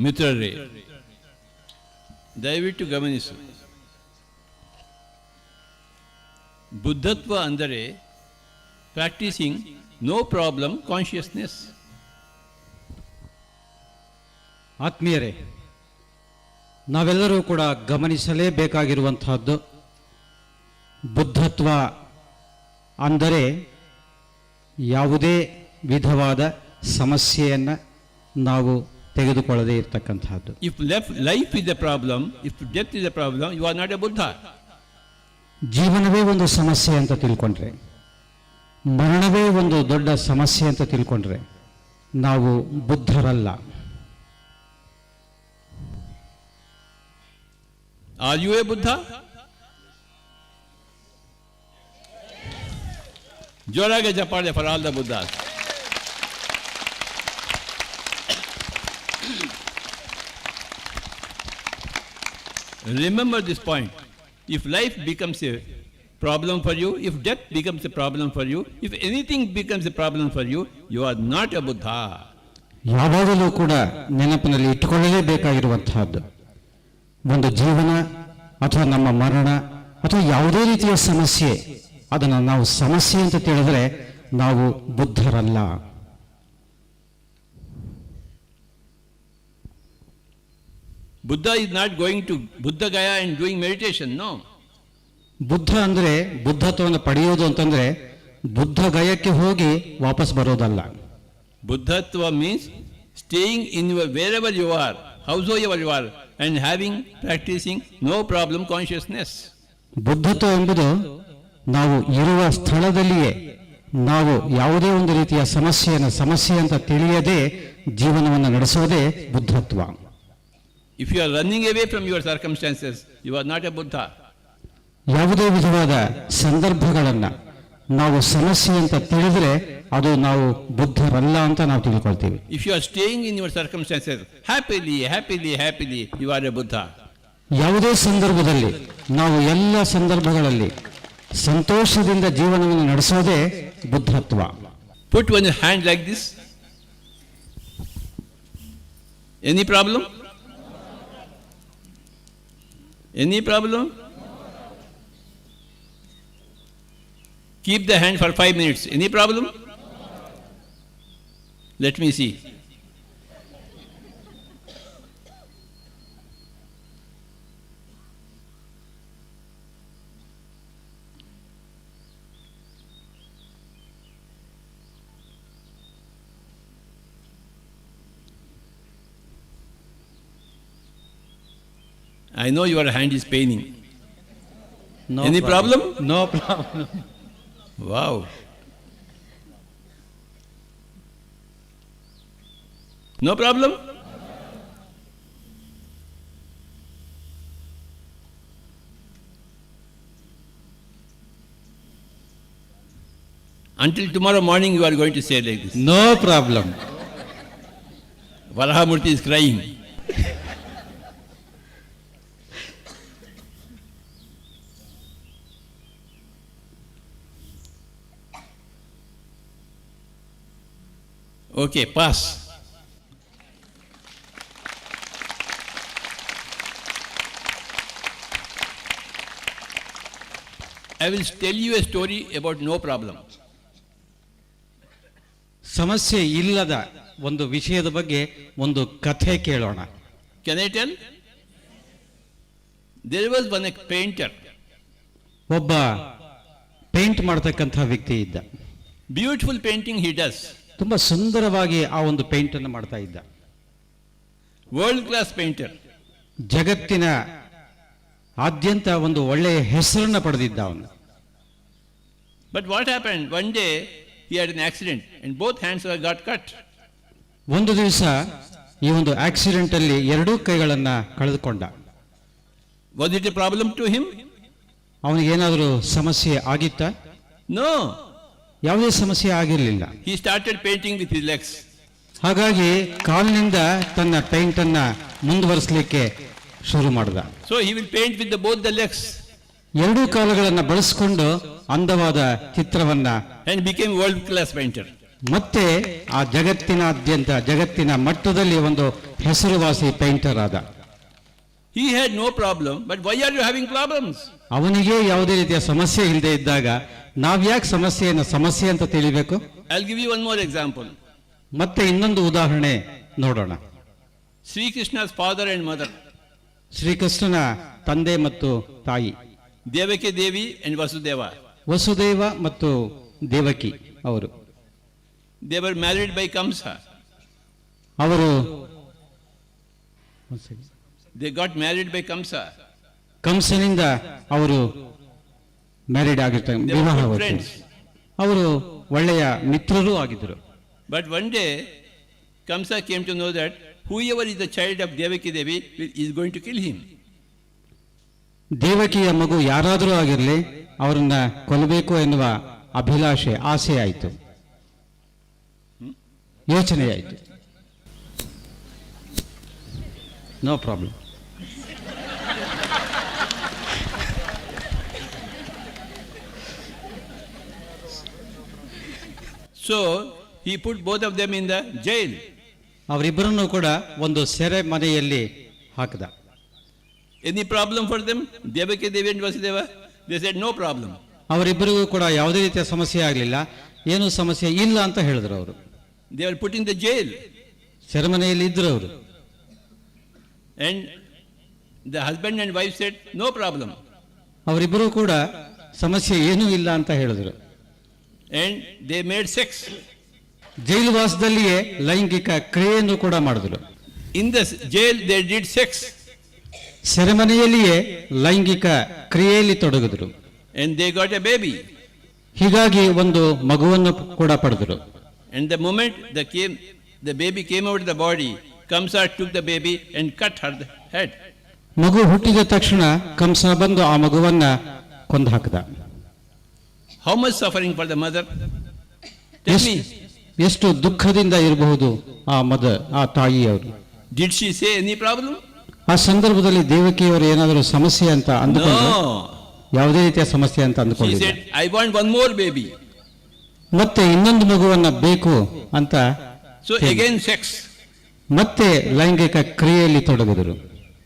ಮಿತ್ರರೇ, ದಯವಿಟ್ಟು ಗಮನಿಸು. ಬುದ್ಧತ್ವ ಅಂದರೆ ಪ್ರಾಕ್ಟೀಸಿಂಗ್ ನೋ ಪ್ರಾಬ್ಲಮ್ ಕಾನ್ಷಿಯಸ್ನೆಸ್. ಆತ್ಮೀಯರೇ, ನಾವೆಲ್ಲರೂ ಕೂಡ ಗಮನಿಸಲೇಬೇಕಾಗಿರುವಂತಹದ್ದು ಬುದ್ಧತ್ವ ಅಂದರೆ ಯಾವುದೇ ವಿಧವಾದ ಸಮಸ್ಯೆಯನ್ನು ನಾವು ತೆಗೆದುಕೊಳ್ಳದೇ ಇರತಕ್ಕಂತಹದ್ದು. If life is a problem, if death is a problem, you are not a Buddha. ಜೀವನವೇ ಒಂದು ಸಮಸ್ಯೆ ಅಂತ ತಿಳ್ಕೊಂಡ್ರೆ, ಮರಣವೇ ಒಂದು ದೊಡ್ಡ ಸಮಸ್ಯೆ ಅಂತ ತಿಳ್ಕೊಂಡ್ರೆ ನಾವು ಬುದ್ಧರಲ್ಲ. Are you a Buddha? ಜೋರಾಗಿ ಚಪ್ಪಾಳೆ for all the Buddhas. Remember this point. If life becomes a problem for you, if death becomes a problem for you, if anything becomes a problem for you, you are not a Buddha. ಯಾವಾಗಲೂ ಕೂಡ ನೆನಪಿನಲ್ಲಿ ಇಟ್ಟುಕೊಳ್ಳಲೇಬೇಕಾಗಿರುವಂತಹದ್ದು ಒಂದು ಜೀವನ ಅಥವಾ ನಮ್ಮ ಮರಣ ಅಥವಾ ಯಾವುದೇ ರೀತಿಯ ಸಮಸ್ಯೆ, ಅದನ್ನು ನಾವು ಸಮಸ್ಯೆ ಅಂತ ತಿಳಿದ್ರೆ ನಾವು ಬುದ್ಧರಲ್ಲ. Buddha is not going to Buddha Gaya and doing meditation, no. Buddha ಅಂದರೆ ಬುದ್ಧತ್ವವನ್ನು ಪಡೆಯೋದು ಅಂತಂದ್ರೆ ಬುದ್ಧ ಗಯಕ್ಕೆ ಹೋಗಿ ವಾಪಸ್ ಬರೋದಲ್ಲ. Buddhatva means staying in your wherever you are, howsoever you are, and practicing no problem consciousness. ಬುದ್ಧತ್ವ ಎಂಬುದು ನಾವು ಇರುವ ಸ್ಥಳದಲ್ಲಿಯೇ ನಾವು ಯಾವುದೇ ಒಂದು ರೀತಿಯ ಸಮಸ್ಯೆ ಅಂತ ತಿಳಿಯದೆ ಜೀವನವನ್ನು ನಡೆಸೋದೇ ಬುದ್ಧತ್ವ. If you are running away from your circumstances, you are not a Buddha. ಯಾವುದೇ ವಿಧವಾದ ಸಂದರ್ಭಗಳನ್ನು ನಾವು ಸಮಸ್ಯೆ ಅಂತ ತಿಳಿದ್ರೆ ಅದು ನಾವು ಬುದ್ಧರಲ್ಲ ಅಂತ ನಾವು ತಿಳ್ಕೊಳ್ತೀವಿ. If you are staying in your circumstances happily, you are a Buddha. ಯಾವುದೇ ಸಂದರ್ಭದಲ್ಲಿ ನಾವು ಎಲ್ಲ ಸಂದರ್ಭಗಳಲ್ಲಿ ಸಂತೋಷದಿಂದ ಜೀವನವನ್ನು ನಡೆಸೋದೇ ಬುದ್ಧತ್ವ. Put one hand like this. Any problem? Any problem? Keep the hand for 5 minutes. Any problem? Let me see. I know your hand is paining. No Any problem? No problem. Wow. No problem? Until tomorrow morning you are going to say like this. No problem. Varahamurthy is crying. Okay, pass. I will tell you a story about no problem. ಸಮಸ್ಯೆ ಇಲ್ಲದ ಒಂದು ವಿಷಯದ ಬಗ್ಗೆ ಒಂದು ಕಥೆ ಕೇಳೋಣ. Can I tell? There was one painter. ಒಬ್ಬ paint ಮಾಡತಕ್ಕಂಥ ವ್ಯಕ್ತಿ ಇದ್ದ. Beautiful painting he does. ತುಂಬಾ ಸುಂದರವಾಗಿ ಆ ಒಂದು ಪೇಂಟ್ ಅನ್ನು ಮಾಡ್ತಾ ಇದ್ದ. World class painter. ಜಗತ್ತಿನ ಆದ್ಯಂತ ಒಂದು ಒಳ್ಳೆಯ ಹೆಸರನ್ನು ಪಡೆದಿದ್ದ ಅವನು. But what happened? One day he had an accident and both hands got cut. ಒಂದು ದಿವಸ ಈ ಒಂದು ಆಕ್ಸಿಡೆಂಟ್ ಅಲ್ಲಿ ಎರಡೂ ಕೈಗಳನ್ನ ಕಳೆದುಕೊಂಡ. Was it a problem to him? ಅವನಿಗೆ ಏನಾದರೂ ಸಮಸ್ಯೆ ಆಗಿತ್ತಾ? No. ಯಾವುದೇ ಸಮಸ್ಯೆ ಆಗಿರಲಿಲ್ಲ. He started painting with his legs. ಹಾಗಾಗಿ ಕಾಲಿನಿಂದ ತನ್ನ ಪೇಂಟ್ ಅನ್ನ ಮುಂದುವರಿಸಲಿಕ್ಕೆ ಶುರು ಮಾಡಿದ. So he will paint with both the legs. ಎರಡೂ ಕಾಲುಗಳನ್ನು ಬಳಸಿಕೊಂಡು ಅಂದವಾದ ಚಿತ್ರವನ್ನ and became world class painter. ಮತ್ತೆ ಆ ಜಗತ್ತಿನ ಮಟ್ಟದಲ್ಲಿ ಒಂದು ಹೆಸರುವಾಸಿ ಪೇಂಟರ್ ಆದ. He had no problem, but why are you having problems? ಅವನಿಗೆ ಯಾವುದೇ ರೀತಿಯ ಸಮಸ್ಯೆ ಇಲ್ಲದೆ ಇದ್ದಾಗ ನಾವ್ಯಾಕೆ ಸಮಸ್ಯೆ ಅಂತ ತಿಳಿಬೇಕು? I'll give you one more example. ಮತ್ತೆ ಇನ್ನೊಂದು ಉದಾಹರಣೆ ನೋಡೋಣ. Sri Krishna's father and mother, ಶ್ರೀಕೃಷ್ಣನ ತಂದೆ ಮತ್ತು ತಾಯಿ, Devaki Devi and Vasudeva. Vasudeva ಮತ್ತು ದೇವಕಿ ಅವರು. They were married by Kamsa. ಅವರು They got married by Kamsa. ಕಂಸನಿಂದ ಅವರು ಮ್ಯಾರಿಡ್ ಆಗಿರ್ತಾರೆ, They were good ವಿವಾಹವಾಯಿತು. friends. ಅವರು ಒಳ್ಳೆಯ ಮಿತ್ರರೂ ಆಗಿದ್ದರು. But one day, Kamsa came to know that whoever is the child of Devaki Devi is going to kill him. ದೇವಕಿಯ ಮಗು ಯಾರಾದರೂ ಆಗಿರಲಿ ಅವರನ್ನ ಕೊಲ್ಲಬೇಕು ಎನ್ನುವ ಆಸೆ ಆಯಿತು, ಯೋಚನೆ ಆಯಿತು. No problem. So, he put both of them in the jail. ಅವರಿಬ್ಬರನ್ನು ಕೂಡ ಒಂದು ಸೆರೆ ಮನೆಯಲ್ಲಿ ಹಾಕಿದ. Any problem for them? Devaki Devi and Vasudeva? They said no problem. ಅವರಿಬ್ಬರಿಗೂ ಕೂಡ ಯಾವುದೇ ರೀತಿಯ ಸಮಸ್ಯೆ ಆಗಲಿಲ್ಲ, ಏನು ಸಮಸ್ಯೆ ಇಲ್ಲ ಅಂತ ಹೇಳಿದ್ರು ಅವರು. They were put in the jail. ಸೆರೆಮನೆಯಲ್ಲಿ ಇದ್ರು ಅವರು. And the husband and wife said no problem. ಅವರಿಬ್ಬರೂ ಕೂಡ ಸಮಸ್ಯೆ ಏನೂ ಇಲ್ಲ ಅಂತ ಹೇಳಿದ್ರು. And they made sex. ಜೈಲುವಾಸದಲ್ಲಿಯೇ ಲೈಂಗಿಕ ಕ್ರಿಯೆಯನ್ನು ಕೂಡ ಮಾಡಿದ್ರು. In the jail they did sex. ಸೆರೆಮನೆಯಲ್ಲಿಯೇ ಲೈಂಗಿಕ ಕ್ರಿಯೆಯಲ್ಲಿ ತೊಡಗಿದ್ರು. And they got a baby. ಹೀಗಾಗಿ ಒಂದು ಮಗುವನ್ನು ಕೂಡ ಪಡೆದರು. And the moment the baby came out of the body, Kamsa took the baby and cut her head. ಮಗು ಹುಟ್ಟಿದ ತಕ್ಷಣ ಕಂಸ ಬಂದು ಆ ಮಗುವನ್ನ ಕೊಂದು ಹಾಕಿದ. How much suffering for the mother? Tell me. ಎಷ್ಟು ದುಃಖದಿಂದ ಇರಬಹುದು ಆ ತಾಯಿಯವರು. Did she say any problem? ಆ ಸಂದರ್ಭದಲ್ಲಿ ದೇವಕಿಯವರು ಏನಾದರೂ ಸಮಸ್ಯೆ ಅಂತ ಅಂದುಕೊಂಡ್ರು? No. ಯಾವುದೇ ರೀತಿಯ ಸಮಸ್ಯೆ ಅಂತ She ಅಂದುಕೊಂಡಿಲ್ಲ. said, I want one more baby. ಮತ್ತೆ ಇನ್ನೊಂದು ಮಗುವನ್ನ ಬೇಕು ಅಂತ So again sex. ಮತ್ತೆ ಲೈಂಗಿಕ ಕ್ರಿಯೆಯಲ್ಲಿ ತೊಡಗಿದರು.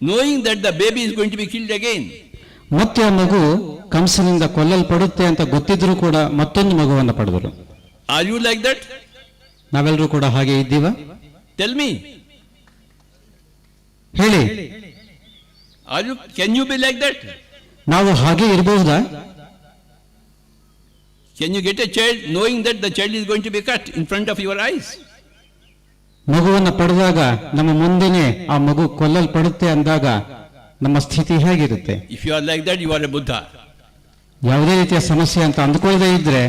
Knowing that the baby is going to be killed again. ಮತ್ತೆ ಆ ಮಗು ಕಂಸನಿಂದ ಕೊಲ್ಲಲ್ಪಡುತ್ತೆ ಅಂತ ಗೊತ್ತಿದ್ರು ಕೂಡ ಮತ್ತೊಂದು ಮಗುವನ್ನು ಪಡೆದರು. Are you like that? ನಾವೆಲ್ಲರೂ ಕೂಡ ಹಾಗೆ ಇದ್ದೀವ? Tell me. ಹೇಳಿ, Can you be like that? ನಾವು ಹಾಗೆ ಇರಬಹುದಾ? Can you get a child knowing that the child is going to be cut in front of your eyes? ಮಗುವನ್ನು ಪಡೆದಾಗ ನಮ್ಮ ಮುಂದೆನೆ ಆ ಮಗು ಕೊಲ್ಲಲ್ಪಡುತ್ತೆ ಅಂದಾಗ ನಮ್ಮ ಸ್ಥಿತಿ ಹೇಗಿರುತ್ತೆ? If you are like that, you are a Buddha. ಯಾವುದೇ ರೀತಿಯ ಸಮಸ್ಯೆ ಅಂತ ಅಂದುಕೊಳ್ಳದೆ ಇದ್ರೆ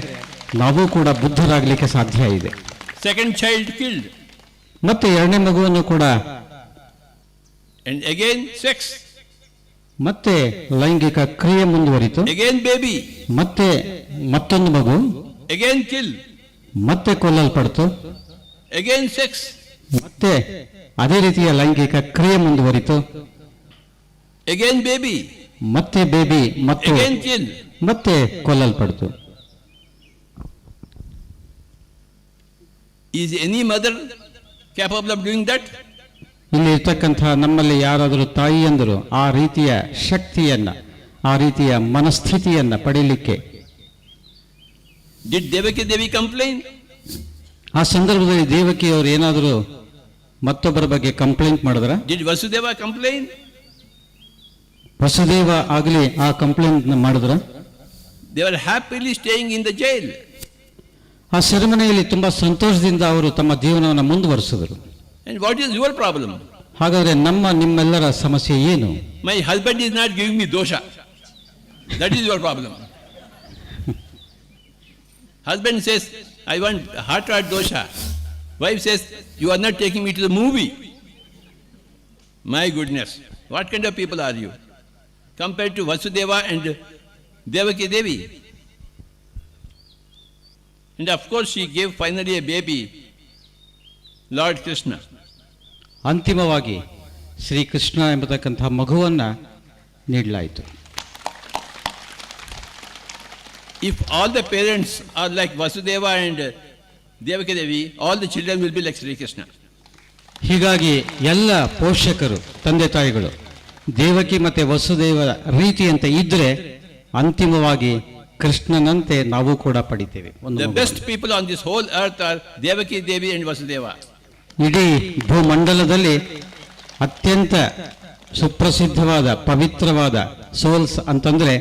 ನಾವು ಕೂಡ ಬುದ್ಧರಾಗಲಿಕ್ಕೆ ಸಾಧ್ಯ ಇದೆ. Second child killed. ಮತ್ತೆ ಎರಡನೇ ಮಗುವನ್ನು ಕೂಡ. And again sex. ಮತ್ತೆ ಲೈಂಗಿಕ ಕ್ರಿಯೆ ಮುಂದುವರಿತು. Again baby. ಮತ್ತೆ ಮತ್ತೊಂದು ಮಗು. Again kill. ಮತ್ತೆ ಕೊಲ್ಲಲ್ಪಡ್ತು. Again sex. ಮತ್ತೆ ಅದೇ ರೀತಿಯ ಲೈಂಗಿಕ ಕ್ರಿಯೆ ಮುಂದುವರಿತು. Again baby. ಮತ್ತೆ ಬೇಬಿ ಮತ್ತು Again kill. ಮತ್ತೆ ಕೊಲ್ಲಲ್ಪಡ್ತು. Is any mother capable of doing that? ಇಲ್ಲಿ ಇರ್ತಕ್ಕಂಥ ನಮ್ಮಲ್ಲಿ ಯಾರಾದರೂ ತಾಯಿಯಂದರು ಆ ರೀತಿಯ ಶಕ್ತಿಯನ್ನ, ಆ ರೀತಿಯ ಮನಸ್ಥಿತಿಯನ್ನ ಪಡೀಲಿಕ್ಕೆ? Did Devaki Devi complain? ಆ ಸಂದರ್ಭದಲ್ಲಿ ದೇವಕಿಯವರು ಏನಾದರೂ ಮತ್ತೊಬ್ಬರ ಬಗ್ಗೆ ಕಂಪ್ಲೇಂಟ್ ಮಾಡಿದ್ರ? Did Vasudeva complain? ವಸುದೇವ ಆಗಲಿ ಆ ಕಂಪ್ಲೇಂಟ್ ಮಾಡಿದ್ರ? They were happily staying in the jail. ಆ ಸೆರೆಮನೆಯಲ್ಲಿ ತುಂಬಾ ಸಂತೋಷದಿಂದ ಅವರು ತಮ್ಮ ಜೀವನವನ್ನು ಮುಂದುವರಿಸಿದರು. And what is your problem? ಹಾಗಾದ್ರೆ ನಿಮ್ಮೆಲ್ಲರ ಸಮಸ್ಯೆ ಏನು? My husband is not giving me dosha. That is your problem. Husband says, I want hot dosha. Wife says, you are not taking me to the movie. My goodness, what kind of people are you? Compared to Vasudeva and Devaki Devi. And of course she gave finally a baby, Lord Krishna. ಅಂತಿಮವಾಗಿ ಶ್ರೀಕೃಷ್ಣ ಎಂಬತಕ್ಕಂಥ ಮಗುವನ್ನ ನೀಡಲಾಯಿತು. If all the parents are like Vasudeva and Devaki Devi, all the children will be like Sri Krishna. ಹೀಗಾಗಿ ಎಲ್ಲ ಪೋಷಕರು ತಂದೆ ತಾಯಿಗಳು ದೇವಕಿ ಮತ್ತೆ ವಸುದೇವ ರೀತಿಯಂತೆ ಇದ್ರೆ ಅಂತಿಮವಾಗಿ ಕೃಷ್ಣನಂತೆ ನಾವು ಕೂಡ ಪಡಿತೇವೆ. The best people on this whole earth are Devaki Devi and Vasudeva. ಇಡೀ ಭೂಮಂಡಲದಲ್ಲಿ ಅತ್ಯಂತ ಸುಪ್ರಸಿದ್ಧವಾದ ಪವಿತ್ರವಾದ ಸೋಲ್ಸ್ ಅಂತಂದ್ರೆ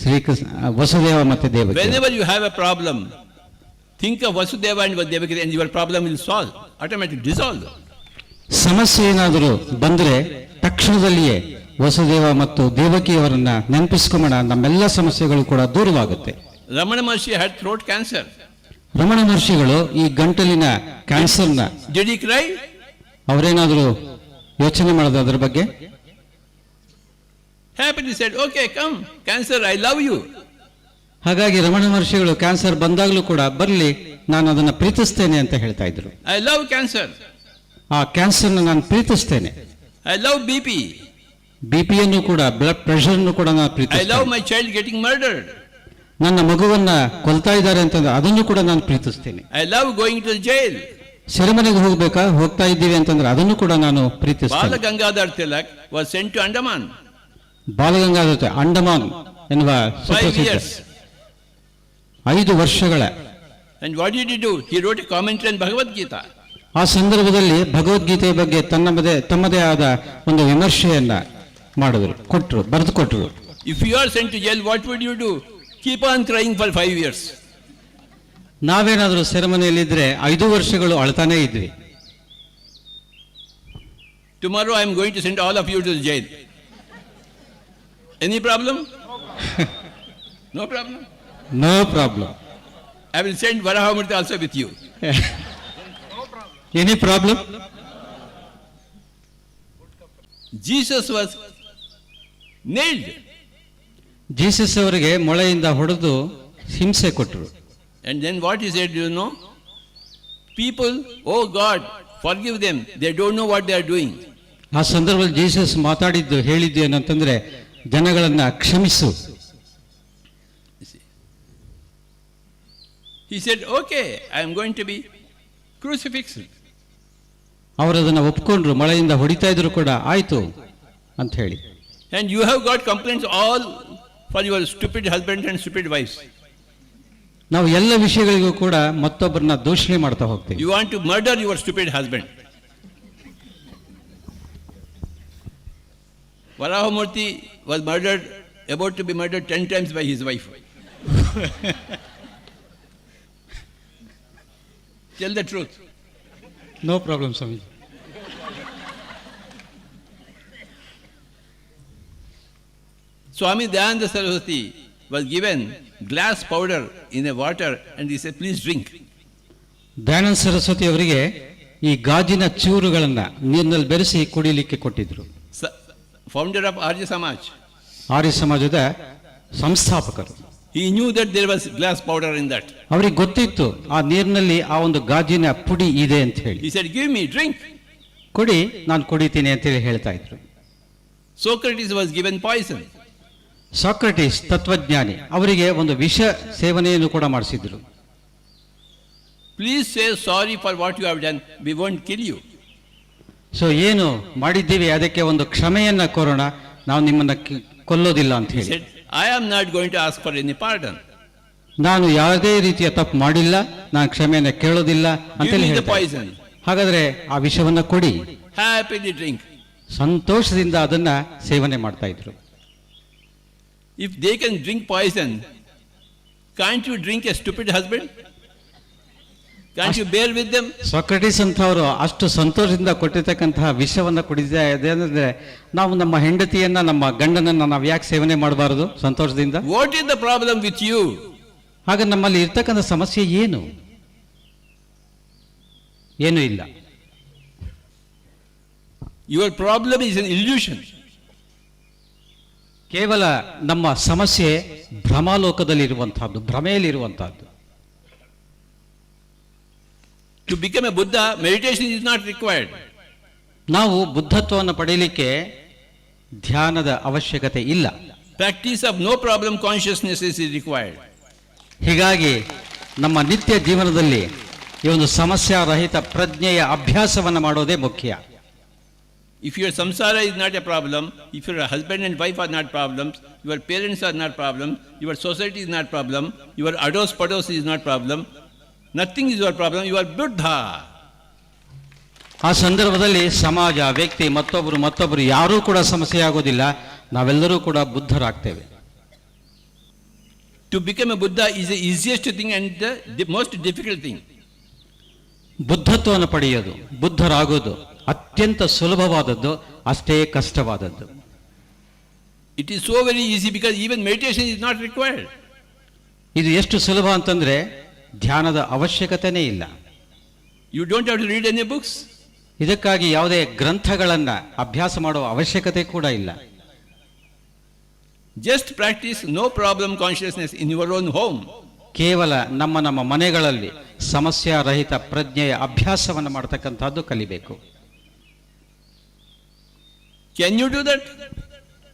ಶ್ರೀಕೃಷ್ಣ ವಸುದೇವ ಮತ್ತೆ Devaki. Whenever you have a problem, think of Vasudeva and Devaki and your problem will solve, automatically dissolve. ಸಮಸ್ಯೆ ಏನಾದರೂ ಬಂದ್ರೆ ತಕ್ಷಣದಲ್ಲಿಯೇ ವಸುದೇವ ಮತ್ತು ದೇವಕಿಯವರನ್ನ ನೆನಪಿಸ್ಕೊಂಡ ನಮ್ಮೆಲ್ಲ ಸಮಸ್ಯೆಗಳು ಕೂಡ ದೂರವಾಗುತ್ತೆ. Ramana Maharshi had throat cancer. Ramana ಮಹರ್ಷಿಗಳು ಈ ಗಂಟಲಿನ ಕ್ಯಾನ್ಸರ್ನ Did he cry? ಅವರೇನಾದರೂ ಯೋಚನೆ ಮಾಡೋದು ಅದರ ಬಗ್ಗೆ? Happily said, okay, come, cancer, I love you. ಹಾಗಾಗಿ ರಮಣ ಮಹರ್ಷಿಗಳು ಕ್ಯಾನ್ಸರ್ ಬಂದಾಗಲೂ ಕೂಡ ಬರಲಿ, ನಾನು ಅದನ್ನ ಪ್ರೀತಿಸ್ತೇನೆ ಅಂತ ಹೇಳ್ತಾ ಇದ್ರು. I love cancer. ಆ ಕ್ಯಾನ್ಸರ್ನ ನಾನು ಪ್ರೀತಿಸ್ತೇನೆ. I love BP. ಬಿಪಿಯನ್ನು ಕೂಡ, ಬ್ಲಡ್ ಪ್ರೆಷರ್ನು ಕೂಡ ನಾನು I ಪ್ರೀತಿಸ್ತೇನೆ. love my child getting murdered. ನನ್ನ ಮಗುವನ್ನ ಕೊಲ್ತಾ ಇದ್ದಾರೆ ಅಂತಂದ್ರೆ ಅದನ್ನು ಕೂಡ ನಾನು ಪ್ರೀತಿಸ್ತೇನೆ. I love going to the jail. ಸೆರೆಮನೆಗೆ ಹೋಗ್ತಾ ಇದ್ದೀವಿ ಅಂತಂದ್ರೆ ಅದನ್ನು ಕೂಡ ನಾನು ಪ್ರೀತಿಸ್ತೇನೆ. Bala Gangadhar Tilak was sent to Andaman. Balagangadhara Andaman ಎನ್ನುವ 5 years. 5 ವರ್ಷಗಳ. And what did he do? He wrote a commentary on Bhagavad Gita. ಆ ಸಂದರ್ಭದಲ್ಲಿ ಭಗವದ್ಗೀತೆಯ ಬಗ್ಗೆ ತಮ್ಮದೇ ಆದ ಒಂದು ವಿಮರ್ಶೆಯನ್ನ ಮಾಡಿದ್ರು, ಬರೆದು ಕೊಟ್ಟರು. If you are sent to jail, what would you do? Keep on crying for 5 years. ನಾವೇನಾದರೂ ಸೆರೆಮನೆಯಲ್ಲಿದ್ರೆ 5 ವರ್ಷಗಳು ಅಳ್ತಾನೇ ಇದ್ವಿ. Tomorrow I am going to send all of you to the jail. Any problem? No problem. No problem. I will send Varahamurthy also with you. Any problem? Jesus was nailed. Jesus ಅವರಿಗೆ ಮೊಳೆಯಿಂದ ಹೊಡೆದು ಹಿಂಸೆ ಕೊಟ್ಟರು. And then what he said, you know? People, oh God, forgive them. They don't know what they are doing. ಆ ಸಂದರ್ಭದಲ್ಲಿ Jesus ಹೇಳಿದ್ದು ಏನಂತಂದ್ರೆ, ಜನಗಳನ್ನ ಕ್ಷಮಿಸು. He said, okay, I am going to be crucifixed. ಅವರದನ್ನ ಒಪ್ಕೊಂಡ್ರು, ಮಳೆಯಿಂದ ಹೊಡಿತಾ ಇದ್ರು ಕೂಡ ಆಯ್ತು ಅಂತ ಹೇಳಿ. And you have got complaints all for your stupid husband and stupid wives. ನಾವು ಎಲ್ಲ ವಿಷಯಗಳಿಗೂ ಕೂಡ ಮತ್ತೊಬ್ಬರನ್ನ ದೂಷಣೆ ಮಾಡ್ತಾ ಹೋಗ್ತೀವಿ. You want to murder your stupid husband. Varahamurthy was murdered, about to be murdered 10 times by his wife. Tell the truth. No problem Swamiji. Swami Dayananda Saraswati was given glass powder in a water and he said, please drink. Dayananda Saraswati ಅವರಿಗೆ ಈ ಗಾಜಿನ ಚೂರುಗಳನ್ನ ನೀರಿನಲ್ಲಿ ಬೆರೆಸಿ ಕುಡಿಲಿಕ್ಕೆ ಕೊಟ್ಟಿದ್ರು. Founder of Arya Samaj. ಆರ್ಯ ಸಮಾಜದ ಸಂಸ್ಥಾಪಕರು. He knew that there was glass powder in that. ಅವರಿಗೆ ಗೊತ್ತಿತ್ತು ಆ ನೀರಿನಲ್ಲಿ ಆ ಒಂದು ಗಾಜಿನ ಪುಡಿ ಇದೆ ಅಂತ ಹೇಳಿ. He said, give me, drink. ಕೊಡಿ, ನಾನು ಕುಡಿತೀನಿ ಅಂತ ಹೇಳಿ ಹೇಳ್ತಾ ಇದ್ರು. Socrates was given poison. Socrates ತತ್ವಜ್ಞಾನಿ, ಅವರಿಗೆ ಒಂದು ವಿಷ ಸೇವನೆಯನ್ನು ಕೂಡ ಮಾಡಿಸಿದ್ರು. Please say sorry for what you have done. We won't kill you. So ಏನು ಮಾಡಿದ್ದೀವಿ ಅದಕ್ಕೆ ಒಂದು ಕ್ಷಮೆಯನ್ನ ಕೋರೋಣ, ನಾವು ನಿಮ್ಮನ್ನ ಕೊಲ್ಲೋದಿಲ್ಲ ಅಂತ He ಹೇಳಿ. said, I am not going to ask for any pardon. ನಾನು ಯಾವುದೇ ರೀತಿಯ ತಪ್ಪು ಮಾಡಿಲ್ಲ, ನಾನು ಕ್ಷಮೆಯನ್ನ ಕೇಳೋದಿಲ್ಲ ಅಂತ Give me the ಹೇಳಿ. poison. ಹಾಗಾದ್ರೆ ಆ ವಿಷವನ್ನ ಕೊಡಿ. Happily drink. ಸಂತೋಷದಿಂದ ಅದನ್ನ ಸೇವನೆ ಮಾಡ್ತಾ ಇದ್ರು. If they can drink poison, can't you drink a stupid husband? Can't you bear with them? Socrates ಅಂತವರು ಅಷ್ಟು ಸಂತೋಷದಿಂದ ಕೊಟ್ಟಿರ್ತಕ್ಕಂತಹ ವಿಷವನ್ನ ಕುಡಿತಾ ಇದೆ ಅಂದ್ರೆ ನಾವು ನಮ್ಮ ಹೆಂಡತಿಯನ್ನ, ನಮ್ಮ ಗಂಡನನ್ನ ನಾವು ಯಾಕೆ ಸೇವನೆ ಮಾಡಬಾರದು ಸಂತೋಷದಿಂದ? What is the problem with you? ಹಾಗ ನಮ್ಮಲ್ಲಿ ಇರ್ತಕ್ಕಂಥ ಸಮಸ್ಯೆ ಏನು? ಏನೂ ಇಲ್ಲ. Your problem is an illusion. ಕೇವಲ ನಮ್ಮ ಸಮಸ್ಯೆ ಭ್ರಮಾಲೋಕದಲ್ಲಿರುವಂತಹದ್ದು, ಭ್ರಮೆಯಲ್ಲಿರುವಂತಹದ್ದು. To become a Buddha, meditation is not required. ನಾವು ಬುದ್ಧತ್ವವನ್ನು ಪಡೆಯಲಿಕ್ಕೆ ಧ್ಯಾನದ ಅವಶ್ಯಕತೆ ಇಲ್ಲ. Practice of no problem consciousness is required. ಹೀಗಾಗಿ ನಮ್ಮ ನಿತ್ಯ ಜೀವನದಲ್ಲಿ ಈ ಒಂದು ಸಮಸ್ಯಾರಹಿತ ಪ್ರಜ್ಞೆಯ ಅಭ್ಯಾಸವನ್ನು ಮಾಡೋದೇ ಮುಖ್ಯ. If your samsara is not a problem, if your husband and wife are not problems, your parents are not problems, your society is not problem, your ados pados is not problem, nothing is your problem, you are Buddha. ಆ ಸಂದರ್ಭದಲ್ಲಿ ಸಮಾಜ, ವ್ಯಕ್ತಿ, ಮತ್ತೊಬ್ಬರು ಯಾರೂ ಕೂಡ ಸಮಸ್ಯೆ ಆಗೋದಿಲ್ಲ. ನಾವೆಲ್ಲರೂ ಕೂಡ ಬುದ್ಧರಾಗ್ತೇವೆ. To become a Buddha is the easiest thing and the most difficult thing. ಬುದ್ಧತ್ವವನ್ನು ಪಡೆಯೋದು, ಬುದ್ಧರಾಗೋದು ಅತ್ಯಂತ ಸುಲಭವಾದದ್ದು, ಅಷ್ಟೇ ಕಷ್ಟವಾದದ್ದು. It is so very easy because even meditation is not required. ಇದು ಎಷ್ಟು ಸುಲಭ ಅಂತಂದ್ರೆ ಧ್ಯಾನದ ಅವಶ್ಯಕತೆನೇ ಇಲ್ಲ. You don't have to read any books. ಇದಕ್ಕಾಗಿ ಯಾವುದೇ ಗ್ರಂಥಗಳನ್ನ ಅಭ್ಯಾಸ ಮಾಡುವ ಅವಶ್ಯಕತೆ ಕೂಡ ಇಲ್ಲ. Just practice no problem consciousness in your own home. ಕೇವಲ ನಮ್ಮ ಮನೆಗಳಲ್ಲಿ ಸಮಸ್ಯಾರಹಿತ ಪ್ರಜ್ಞೆಯ ಅಭ್ಯಾಸವನ್ನು ಮಾಡತಕ್ಕಂಥದ್ದು ಕಲಿಬೇಕು. Can you do that?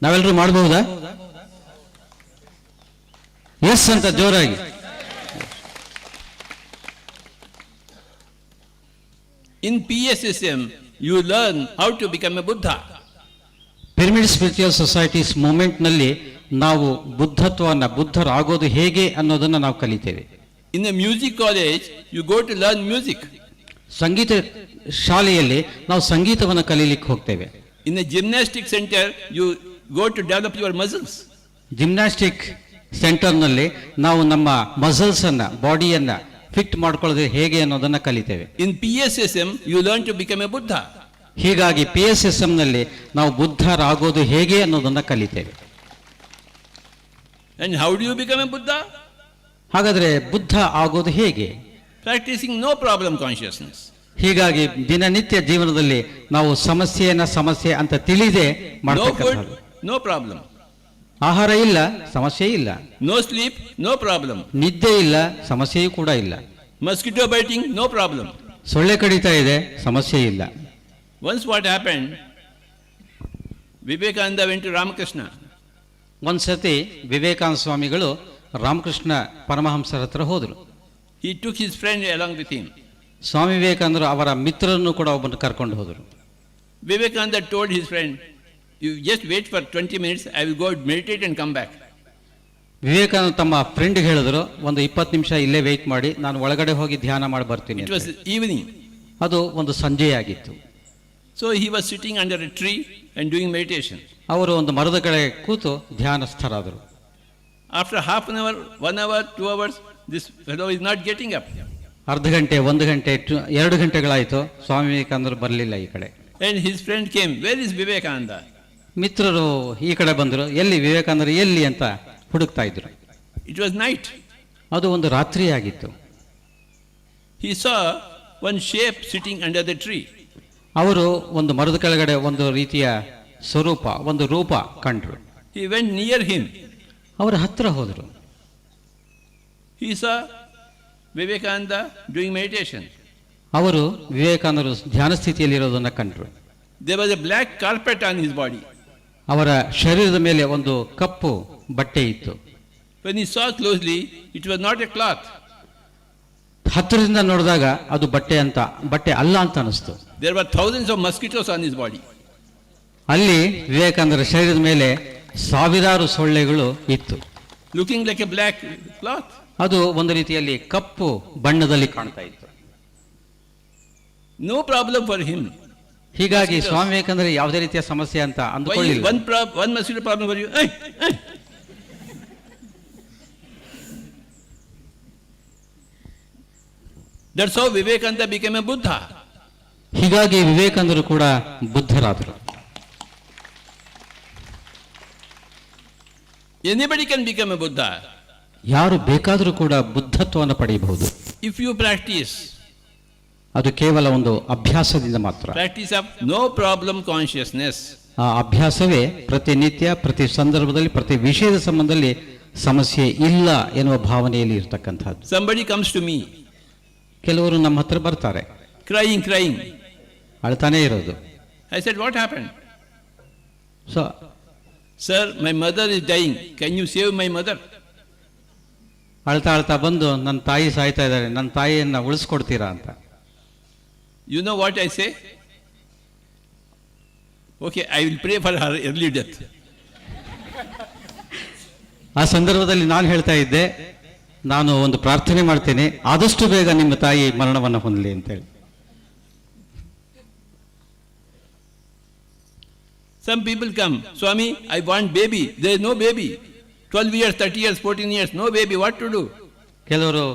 ನಾವೆಲ್ಲರೂ ಮಾಡಬಹುದಾ? ಎಸ್ ಅಂತ ಜೋರಾಗಿ. In PSSM, you learn how to become a Buddha. Pyramid spiritual societies ಮೂವ್ಮೆಂಟ್ನಲ್ಲಿ ನಾವು ಬುದ್ಧರಾಗೋದು ಹೇಗೆ ಅನ್ನೋದನ್ನು ನಾವು ಕಲಿತೇವೆ. In a music college, you go to learn music. ಸಂಗೀತ ಶಾಲೆಯಲ್ಲಿ ನಾವು ಸಂಗೀತವನ್ನು ಕಲೀಲಿಕ್ಕೆ ಹೋಗ್ತೇವೆ. In a gymnastic center, you go to develop your muscles. Gymnastic ಸೆಂಟರ್ನಲ್ಲಿ ನಾವು ನಮ್ಮ ಮಸಲ್ಸ್ ಅನ್ನ, ಬಾಡಿಯನ್ನ ಫಿಟ್ ಮಾಡ್ಕೊಳ್ಳೋದು ಹೇಗೆ ಅನ್ನೋದನ್ನ ಕಲಿತೇವೆ. In PSSM, you learn to become a Buddha. ಹೀಗಾಗಿ PSSM ನಲ್ಲಿ ನಾವು ಬುದ್ಧರಾಗೋದು ಹೇಗೆ ಅನ್ನೋದನ್ನ ಕಲಿತೇವೆ. And how do you become a Buddha? ಹಾಗಾದ್ರೆ ಬುದ್ಧ ಆಗೋದು ಹೇಗೆ? Practicing no problem consciousness. ಹೀಗಾಗಿ ದಿನನಿತ್ಯ ಜೀವನದಲ್ಲಿ ನಾವು ಸಮಸ್ಯೆ ಅಂತ ತಿಳಿದೇ No ಮಾಡತಕ್ಕಂಥದ್ದು. food, no problem. ಆಹಾರ ಇಲ್ಲ, ಸಮಸ್ಯೆ ಇಲ್ಲ. No sleep, no problem. ನಿದ್ದೆ ಇಲ್ಲ, ಸಮಸ್ಯೆಯೂ ಕೂಡ ಇಲ್ಲ. Mosquito biting, no problem. ಸೊಳ್ಳೆ ಕಡಿತಾ ಇದೆ, ಸಮಸ್ಯೆ ಇಲ್ಲ. Once what happened, Vivekananda went to Ramakrishna. ಒಂದ್ಸತಿ ವಿವೇಕಾನಂದ ಸ್ವಾಮಿಗಳು ರಾಮಕೃಷ್ಣ ಪರಮಹಂಸರ ಹತ್ರ ಹೋದರು. He took his friend along with him. ಸ್ವಾಮಿ ವಿವೇಕಾನಂದರು ಅವರ ಮಿತ್ರರನ್ನು ಕೂಡ ಒಬ್ಬನ್ನು ಕರ್ಕೊಂಡು ಹೋದರು. Vivekananda told his friend, you just wait for 20 minutes, I will go meditate and come back. Vivekananda ತಮ್ಮ ಫ್ರೆಂಡ್ ಹೇಳಿದ್ರು, ಒಂದು 20 ನಿಮಿಷ ಇಲ್ಲೇ ವೆಯ್ಟ್ ಮಾಡಿ, ನಾನು ಒಳಗಡೆ ಹೋಗಿ ಧ್ಯಾನ ಮಾಡಿ ಬರ್ತೀನಿ. It was evening. ಅದು ಒಂದು ಸಂಜೆಯಾಗಿತ್ತು. So he was sitting under a tree and doing meditation. ಅವರು ಒಂದು ಮರದ ಕೆಳಗೆ ಕೂತು ಧ್ಯಾನಸ್ಥರಾದರು. After half an hour, 1 hour, 2 hours, this fellow is not getting up. ಅರ್ಧ ಗಂಟೆ, 1 ಗಂಟೆ, 2 ಗಂಟೆಗಳಾಯಿತು, ಸ್ವಾಮಿ ವಿವೇಕಾನಂದರು ಬರಲಿಲ್ಲ ಈ ಕಡೆ. And his friend came, where is Vivekananda? ಮಿತ್ರರು ಈ ಕಡೆ ಬಂದರು, ಎಲ್ಲಿ ವಿವೇಕಾನಂದರು ಎಲ್ಲಿ ಅಂತ ಹುಡುಕ್ತಾ ಇದ್ರು. It was night. ಅದು ಒಂದು ರಾತ್ರಿ ಆಗಿತ್ತು. He saw one shape sitting under the tree. ಅವರು ಒಂದು ಮರದ ಕೆಳಗಡೆ ಒಂದು ರೀತಿಯ ಸ್ವರೂಪ, ಒಂದು ರೂಪ ಕಂಡ್ರು. He went near him. ಅವರ ಹತ್ರ ಹೋದರು. He saw Vivekananda doing meditation. ಅವರು ವಿವೇಕಾನಂದರು ಧ್ಯಾನ ಸ್ಥಿತಿಯಲ್ಲಿರೋದನ್ನು ಕಂಡ್ರು. There was a black carpet on his body. ಅವರ ಶರೀರದ ಮೇಲೆ ಒಂದು ಕಪ್ಪು ಬಟ್ಟೆ ಇತ್ತು. When he saw closely, it was not a cloth. ಹತ್ತಿರದಿಂದ ನೋಡಿದಾಗ ಅದು ಬಟ್ಟೆ ಅಲ್ಲ ಅಂತ ಅನಿಸ್ತು. There were thousands of mosquitoes on his body. ಅಲ್ಲಿ ವಿವೇಕಾನಂದರ ಶರೀರದ ಮೇಲೆ ಸಾವಿರಾರು ಸೊಳ್ಳೆಗಳು ಇತ್ತು. Looking like a black cloth. ಅದು ಒಂದು ರೀತಿಯಲ್ಲಿ ಕಪ್ಪು ಬಣ್ಣದಲ್ಲಿ ಕಾಣ್ತಾ ಇತ್ತು. No problem for him. ಹೀಗಾಗಿ ಸ್ವಾಮಿ ವಿವೇಕಾನಂದರು ಯಾವುದೇ ರೀತಿಯ ಸಮಸ್ಯೆ ಅಂತ ಅಂದುಕೊಳ್ಳಿಲ್ಲ. One mosquito problem for you. Hey, hey. That's how Vivekananda became a Buddha. ಹೀಗಾಗಿ ವಿವೇಕಾನಂದರು ಕೂಡ ಬುದ್ಧರಾದರು. Anybody can become a Buddha. ಯಾರು ಬೇಕಾದರೂ ಕೂಡ ಬುದ್ಧತ್ವವನ್ನು ಪಡೆಯಬಹುದು. If you practice. ಅದು ಕೇವಲ ಒಂದು ಅಭ್ಯಾಸದಿಂದ ಮಾತ್ರ. Practice of no problem consciousness. ಆ ಅಭ್ಯಾಸವೇ ಪ್ರತಿನಿತ್ಯ, ಪ್ರತಿ ಸಂದರ್ಭದಲ್ಲಿ, ಪ್ರತಿ ವಿಷಯದ ಸಂಬಂಧದಲ್ಲಿ ಸಮಸ್ಯೆ ಇಲ್ಲ ಎನ್ನುವ ಭಾವನೆಯಲ್ಲಿ ಇರತಕ್ಕಂಥದ್ದು. Somebody comes to me. ಕೆಲವರು ನಮ್ಮ ಹತ್ರ ಬರ್ತಾರೆ, crying. ಅಳ್ತಾನೇ ಇರೋದು. I said, what happened? So Sir, my mother is dying. Can you save my mother? ಅಳ್ತಾ ಅಳ್ತಾ ಬಂದು ನನ್ನ ತಾಯಿ ಸಾಯ್ತಾ ಇದ್ದಾರೆ, ನನ್ನ ತಾಯಿಯನ್ನು ಉಳಿಸ್ಕೊಡ್ತೀರಾ ಅಂತ. You know what I say? Okay, I will pray for her early death. ಆ ಸಂದರ್ಭದಲ್ಲಿ ನಾನು ಹೇಳ್ತಾ ಇದ್ದೆ, ನಾನು ಒಂದು ಪ್ರಾರ್ಥನೆ ಮಾಡ್ತೇನೆ, ಆದಷ್ಟು ಬೇಗ ನಿಮ್ಮ ತಾಯಿ ಮರಣವನ್ನು ಹೊಂದಲಿ ಅಂತೇಳಿ. Some people come, Swami, I want baby. There is no baby. 12 years, 30 years, 14 years, no baby. What to do? ಕೆಲವರು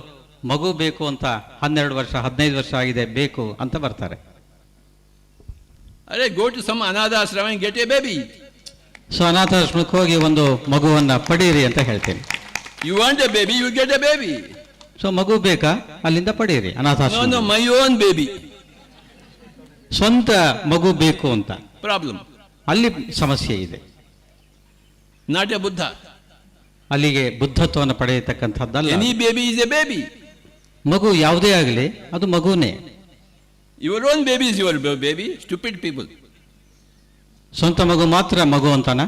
ಮಗು ಬೇಕು ಅಂತ 12 ವರ್ಷ 15 ವರ್ಷ ಆಗಿದೆ ಬೇಕು ಅಂತ ಬರ್ತಾರೆ. Arey, go to some anadha ashrama and get a baby. So ಅನಾಥಾಶ್ರಮಕ್ಕೆ ಹೋಗಿ ಒಂದು ಮಗುವನ್ನ ಪಡೀರಿ ಅಂತ ಹೇಳ್ತೇನೆ. You want a baby, you get a baby. So ಮಗು ಬೇಕಾ, ಅಲ್ಲಿಂದ ಪಡೀರಿ ಅನಾಥಾಶ್ರಮ. No, my own baby. ಸ್ವಂತ ಮಗು ಬೇಕು ಅಂತ Problem. ಅಲ್ಲಿ ಸಮಸ್ಯೆ ಇದೆ. Not a Buddha. ಅಲ್ಲಿಗೆ ಬುದ್ಧತ್ವವನ್ನು ಪಡೆಯತಕ್ಕಂಥದ್ದಲ್ಲ. Any baby is a baby. ಮಗು ಯಾವುದೇ ಆಗಲಿ ಅದು ಮಗುನೇ. Your own baby is your baby. Stupid people. ಸ್ವಂತ ಮಗು ಮಾತ್ರ ಮಗು ಅಂತಾನ?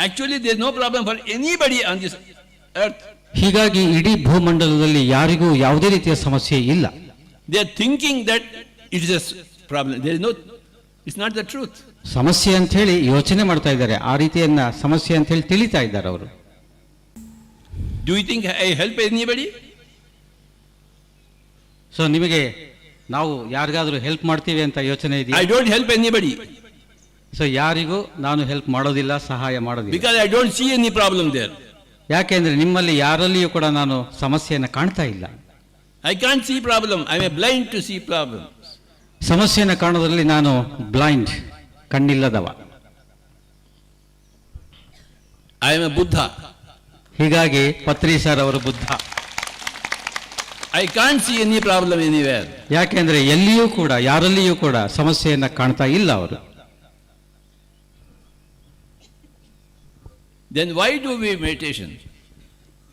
Actually, there is no problem for anybody on this earth. ಹೀಗಾಗಿ ಇಡೀ ಭೂಮಂಡಲದಲ್ಲಿ ಯಾರಿಗೂ ಯಾವುದೇ ರೀತಿಯ ಸಮಸ್ಯೆ ಇಲ್ಲ. They are thinking that it is a problem. There is no, it's not the truth. ಸಮಸ್ಯೆ ಅಂತ ಹೇಳಿ ಯೋಚನೆ ಮಾಡ್ತಾ ಇದ್ದಾರೆ, ಆ ರೀತಿಯನ್ನ ಸಮಸ್ಯೆ ಅಂತ ಹೇಳಿ ತಿಳಿತಾ ಇದ್ದಾರೆ ಅವರು. Do you think I help anybody? So ನಿಮಗೆ ನಾವು ಯಾರಿಗಾದ್ರೂ ಹೆಲ್ಪ್ ಮಾಡ್ತೀವಿ ಅಂತ ಯೋಚನೆ ಇದೆಯಾ? I don't help anybody. So ಯಾರಿಗೂ ನಾನು ಹೆಲ್ಪ್ ಮಾಡೋದಿಲ್ಲ, ಸಹಾಯ ಮಾಡೋದಿಲ್ಲ. Because I don't see any problem there. ಯಾಕೆಂದ್ರೆ ನಿಮ್ಮಲ್ಲಿ ಯಾರಲ್ಲಿಯೂ ಕೂಡ ನಾನು ಸಮಸ್ಯೆಯನ್ನು ಕಾಣ್ತಾ ಇಲ್ಲ. I can't see problem. I am blind to see problems. ಸಮಸ್ಯೆಯನ್ನು ಕಾಣೋದ್ರಲ್ಲಿ ನಾನು blind, ಕಣ್ಣಿಲ್ಲದವ. I am a Buddha. ಹೀಗಾಗಿ ಪತ್ರಿ ಸರ್ ಅವರು Buddha. I can't see any problem anywhere. ಯಾಕೆಂದ್ರೆ ಎಲ್ಲಿಯೂ ಕೂಡ ಯಾರಲ್ಲಿಯೂ ಕೂಡ ಸಮಸ್ಯೆಯನ್ನು ಕಾಣ್ತಾ ಇಲ್ಲ ಅವರು. Then why do we meditation?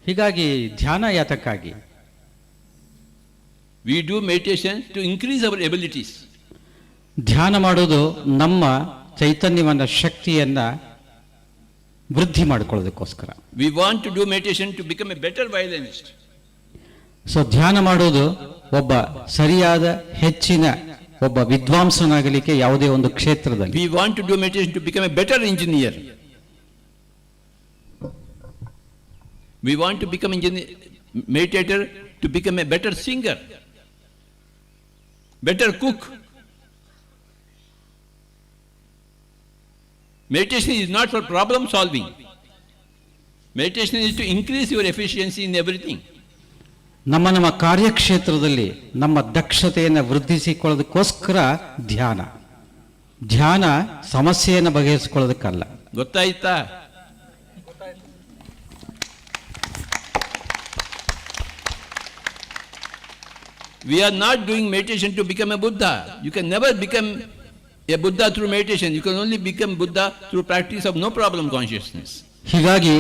ಹೀಗಾಗಿ ಧ್ಯಾನ ಯಾತಕ್ಕಾಗಿ? We do meditation to increase our abilities. ಧ್ಯಾನ ಮಾಡೋದು ನಮ್ಮ ಚೈತನ್ಯವನ್ನ ಶಕ್ತಿಯನ್ನ ವೃದ್ಧಿ ಮಾಡಿಕೊಳ್ಳೋದಕ್ಕೋಸ್ಕರ. We want to do meditation to become a better violinist. So ಧ್ಯಾನ ಮಾಡೋದು ಒಬ್ಬ ಸರಿಯಾದ ಹೆಚ್ಚಿನ ಒಬ್ಬ ವಿದ್ವಾಂಸನಾಗಲಿಕ್ಕೆ ಯಾವುದೇ ಒಂದು ಕ್ಷೇತ್ರದಲ್ಲಿ. We want to do meditation to become a better engineer. We want to become meditator to become a better singer, better cook. Meditation is not for problem solving. Meditation is to increase your efficiency in everything. ನಮ್ಮ ಕಾರ್ಯಕ್ಷೇತ್ರದಲ್ಲಿ ನಮ್ಮ ದಕ್ಷತೆಯನ್ನು ವೃದ್ಧಿಸಿಕೊಳ್ಳೋದಕ್ಕೋಸ್ಕರ ಧ್ಯಾನ. ಧ್ಯಾನ ಸಮಸ್ಯೆಯನ್ನು ಬಗೆಹರಿಸಿಕೊಳ್ಳೋದಕ್ಕಲ್ಲ. ಗೊತ್ತಾಯ್ತಾ? We are not doing meditation to become a Buddha. You can never become a Buddha through meditation. You can only become Buddha through practice of no problem consciousness. ಹೀಗಾಗಿ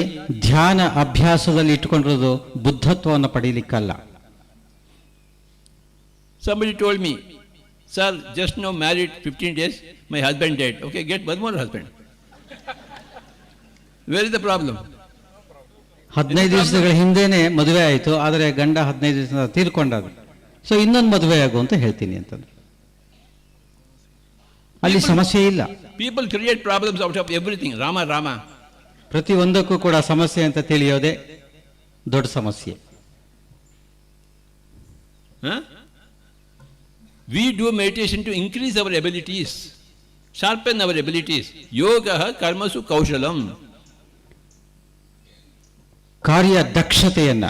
ಧ್ಯಾನ ಅಭ್ಯಾಸದಲ್ಲಿ ಇಟ್ಟುಕೊಂಡಿರೋದು ಬುದ್ಧತ್ವವನ್ನು ಪಡೆಯಲಿಕ್ಕಲ್ಲ. Somebody told me, sir, just now married 15 days, my husband died. Okay, get one more husband. Where is the problem? 15 ದಿವಸಗಳ ಹಿಂದೆನೆ ಮದುವೆ ಆಯಿತು, ಆದರೆ ಗಂಡ 15 ದಿವಸ ತೀರ್ಕೊಂಡಾಗ, ಸೊ ಇನ್ನೊಂದು ಮದುವೆ ಆಗು ಅಂತ ಹೇಳ್ತೀನಿ ಅಂತಂದ್ರೆ ಅಲ್ಲಿ ಸಮಸ್ಯೆ ಇಲ್ಲ. People create problems out of everything. Rama, Rama. ಪ್ರತಿ ಒಂದಕ್ಕೂ ಕೂಡ ಸಮಸ್ಯೆ ಅಂತ ತಿಳಿಯೋದೇ ದೊಡ್ಡ ಸಮಸ್ಯೆ. Huh? We do meditation to increase our abilities, sharpen our abilities. Yoga karmasu kaushalam. ಕಾರ್ಯ ದಕ್ಷತೆಯನ್ನ,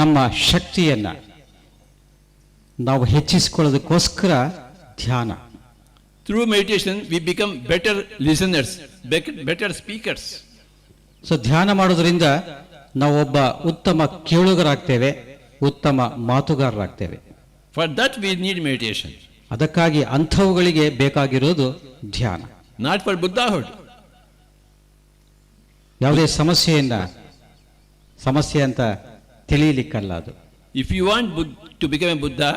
ನಮ್ಮ ಶಕ್ತಿಯನ್ನ ನಾವು ಹೆಚ್ಚಿಸಿಕೊಳ್ಳೋದಕ್ಕೋಸ್ಕರ ಧ್ಯಾನ. Through meditation, we become better listeners, better speakers. So ಧ್ಯಾನ ಮಾಡೋದ್ರಿಂದ ನಾವು ಒಬ್ಬ ಉತ್ತಮ ಕೇಳುಗರಾಗ್ತೇವೆ, ಉತ್ತಮ ಮಾತುಗಾರರಾಗ್ತೇವೆ. For that we need meditation. ಅದಕ್ಕಾಗಿ ಅಂಥವುಗಳಿಗೆ ಬೇಕಾಗಿರೋದು ಧ್ಯಾನ. Not for Buddhahood. ಯಾವುದೇ ಸಮಸ್ಯೆ ಅಂತ ತಿಳಿಯಲಿಕ್ಕಲ್ಲ ಅದು. If you want to become a Buddha,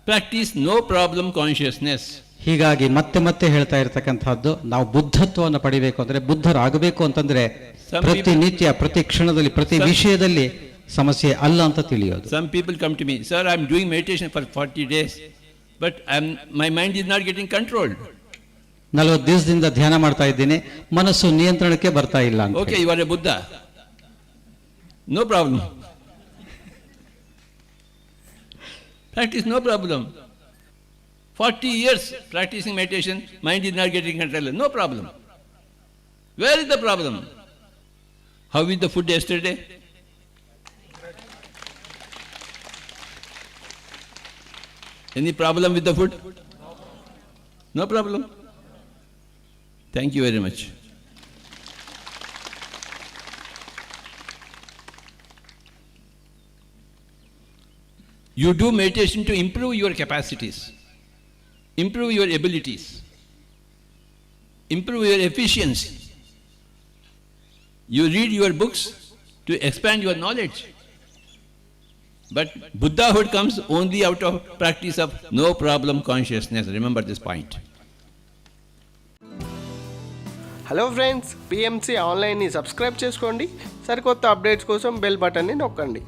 practice no problem consciousness. ಹೀಗಾಗಿ ಮತ್ತೆ ಮತ್ತೆ ಹೇಳ್ತಾ ಇರತಕ್ಕಂಥದ್ದು, ನಾವು ಬುದ್ಧತ್ವವನ್ನು ಪಡಿಬೇಕು ಅಂದ್ರೆ, ಬುದ್ಧರಾಗಬೇಕು ಅಂತಂದ್ರೆ ಪ್ರತಿನಿತ್ಯ, ಪ್ರತಿ ಕ್ಷಣದಲ್ಲಿ, ಪ್ರತಿ ವಿಷಯದಲ್ಲಿ ಸಮಸ್ಯೆ ಅಲ್ಲ ಅಂತ ತಿಳಿಯೋದು. Some people come to me, sir, I am doing meditation for 40 days, but my mind is not getting controlled. 40 ದಿವಸದಿಂದ ಧ್ಯಾನ ಮಾಡ್ತಾ ಇದ್ದೀನಿ, ಮನಸ್ಸು ನಿಯಂತ್ರಣಕ್ಕೆ ಬರ್ತಾ ಇಲ್ಲ ಅಂತ. Okay, you are a Buddha. No problem. Practice, no problem. 40 years practicing meditation, mind is not getting control. No problem. Where is the problem? How is the food yesterday? Any problem with the food? No problem. Thank you very much. You do meditation to improve your capacities, improve your abilities, improve your efficiency. You read your books to expand your knowledge. But Buddhahood comes only out of practice of no problem consciousness. Remember this point. Hello friends, PMC ఆన్లైన్ని subscribe చేసుకోండి. సరికొత్త updates కోసం bell బటన్ని నొక్కండి.